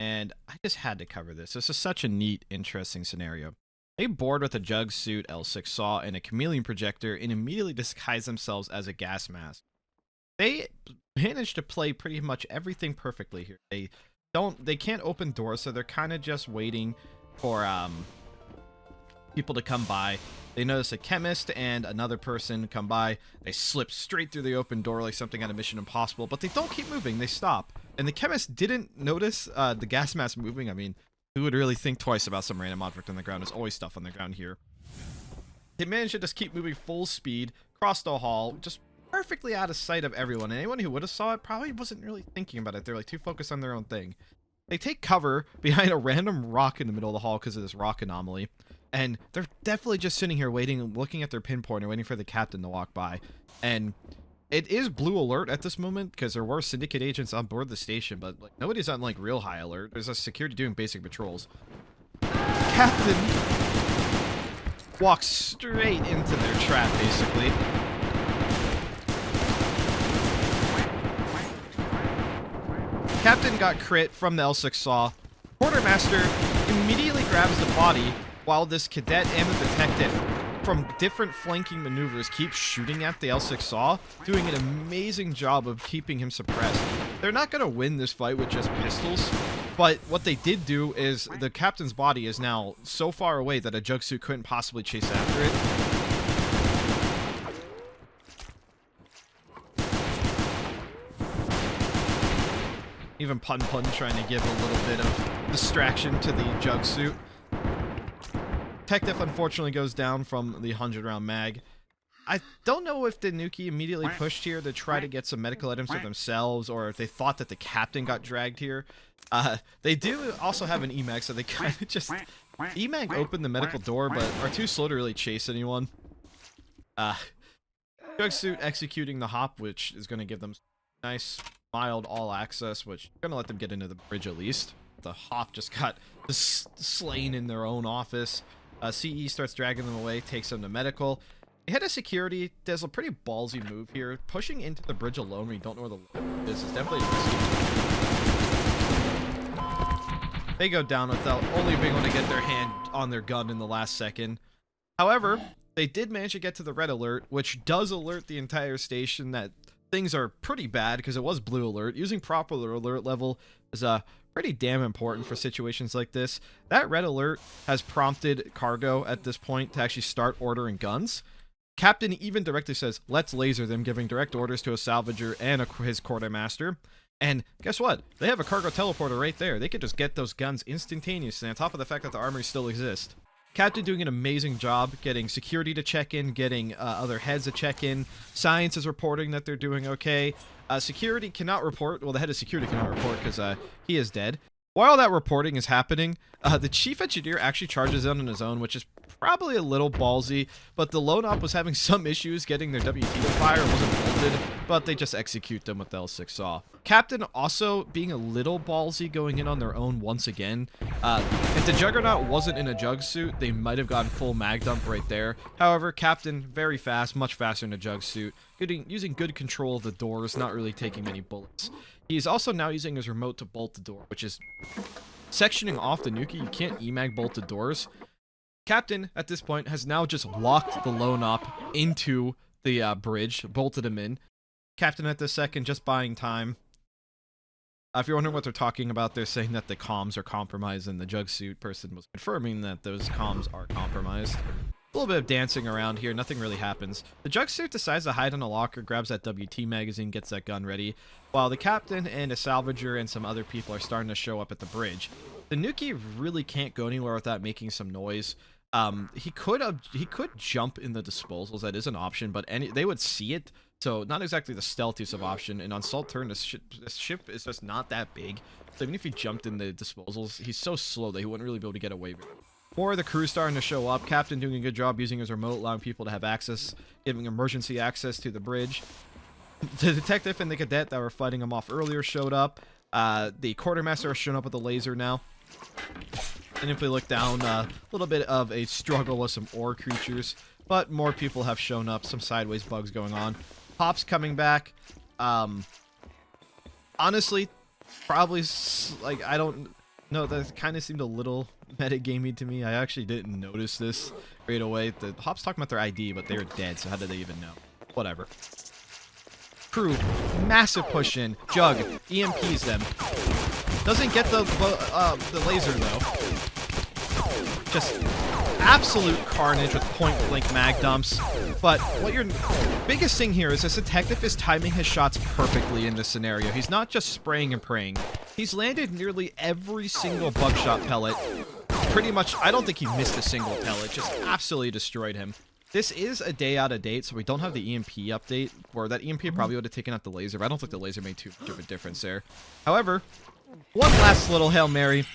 and I just had to cover this. This is such a neat, interesting scenario. They board with a jug suit, L6 saw, and a chameleon projector, and immediately disguise themselves as a gas mask. They managed to play pretty much everything perfectly here. They can't open doors, so they're kind of just waiting for people to come by. They notice a chemist and another person come by. They slip straight through the open door like something out of Mission Impossible, but they don't keep moving. They stop. And the chemist didn't notice the gas mask moving. I mean, who would really think twice about some random object on the ground? There's always stuff on the ground here. They managed to just keep moving full speed, cross the hall, just perfectly out of sight of everyone. And anyone who would have saw it probably wasn't really thinking about it. They're like too focused on their own thing. They take cover behind a random rock in the middle of the hall because of this rock anomaly. And they're definitely just sitting here waiting, looking at their pinpointer, waiting for the captain to walk by. And it is blue alert at this moment because there were syndicate agents on board the station, but like nobody's on like real high alert. There's a security doing basic patrols. Captain walks straight into their trap, basically. Captain got crit from the L6 saw. Quartermaster immediately grabs the body while this cadet and the detective from different flanking maneuvers keep shooting at the L6 saw, doing an amazing job of keeping him suppressed. They're not going to win this fight with just pistols, but what they did do is the captain's body is now so far away that a jug suit couldn't possibly chase after it. Even Pun trying to give a little bit of distraction to the jug suit. Detective unfortunately goes down from the 100-round mag. I don't know if the Nukie immediately pushed here to try to get some medical items for themselves, or if they thought that the captain got dragged here. They do also have an EMAG, so they kind of just... EMAG opened the medical door, but are too slow to really chase anyone. Jug suit executing the hop, which is going to give them nice, mild all access, which is going to let them get into the bridge at least. The hop just got slain in their own office. CE starts dragging them away, takes them to medical. Head of security does a pretty ballsy move here. Pushing into the bridge alone when you don't know where the load is definitely risky. They go down without only being able to get their hand on their gun in the last second. However, they did manage to get to the red alert, which does alert the entire station that things are pretty bad because it was blue alert. Using proper alert level is pretty damn important for situations like this. That red alert has prompted cargo at this point to actually start ordering guns. Captain even directly says, let's laser them, giving direct orders to a salvager and his quartermaster. And guess what? They have a cargo teleporter right there. They could just get those guns instantaneously on top of the fact that the armory still exists. Captain doing an amazing job getting security to check in, getting other heads to check in. Science is reporting that they're doing okay. Security cannot report. Well, the head of security cannot report because he is dead. While that reporting is happening, the chief engineer actually charges in on his own, which is probably a little ballsy, but the lone op was having some issues getting their WT to fire. It wasn't bolted, but they just execute them with the L6 saw. Captain also being a little ballsy going in on their own once again. If the Juggernaut wasn't in a jug suit, they might have gotten full mag dump right there. However, Captain, very fast, much faster in a jug suit, using good control of the doors, not really taking many bullets. He's also now using his remote to bolt the door, which is sectioning off the Nukie. You can't EMAG bolt the doors. Captain, at this point, has now just locked the lone op into the bridge, bolted him in. Captain at this second, just buying time. If you're wondering what they're talking about, they're saying that the comms are compromised, and the jug suit person was confirming that those comms are compromised. A little bit of dancing around here, nothing really happens. The jug suit decides to hide in a locker, grabs that WT magazine, gets that gun ready, while the captain and a salvager and some other people are starting to show up at the bridge. The Nukie really can't go anywhere without making some noise. He could jump in the disposals, that is an option, but they would see it, so not exactly the stealthiest of option. And on Salt Turn, this ship is just not that big, so even if he jumped in the disposals, he's so slow that he wouldn't really be able to get away with it. More of the crew starting to show up. Captain doing a good job using his remote, allowing people to have access, giving emergency access to the bridge. The detective and the cadet that were fighting him off earlier showed up. The quartermaster has shown up with a laser now. And if we look down, a little bit of a struggle with some ore creatures, but more people have shown up, some sideways bugs going on. Pop's coming back. Honestly, probably, like, No, that kind of seemed a little metagamey to me. I actually didn't notice this right away. The Hop's talking about their ID, but they were dead, so how did they even know? Whatever. Crew, massive push in. Jug, EMPs them. Doesn't get the laser, though. Just absolute carnage with point-blank mag dumps. But what your biggest thing here is this detective is timing his shots perfectly in this scenario. He's not just spraying and praying. He's landed nearly every single buckshot pellet. Pretty much, I don't think he missed a single pellet. Just absolutely destroyed him. This is a day out of date, so we don't have the EMP update, or that EMP probably would have taken out the laser, but I don't think the laser made too much of a difference there. However, one last little Hail Mary.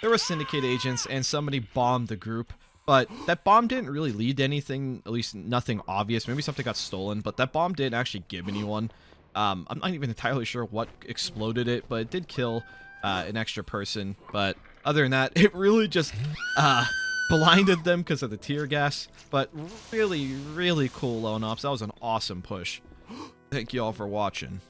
There were Syndicate agents, and somebody bombed the group, but that bomb didn't really lead to anything, at least nothing obvious. Maybe something got stolen, but that bomb didn't actually give anyone. I'm not even entirely sure what exploded it, but it did kill an extra person. But other than that, it really just blinded them because of the tear gas. But really, really cool lone ops. That was an awesome push. Thank you all for watching.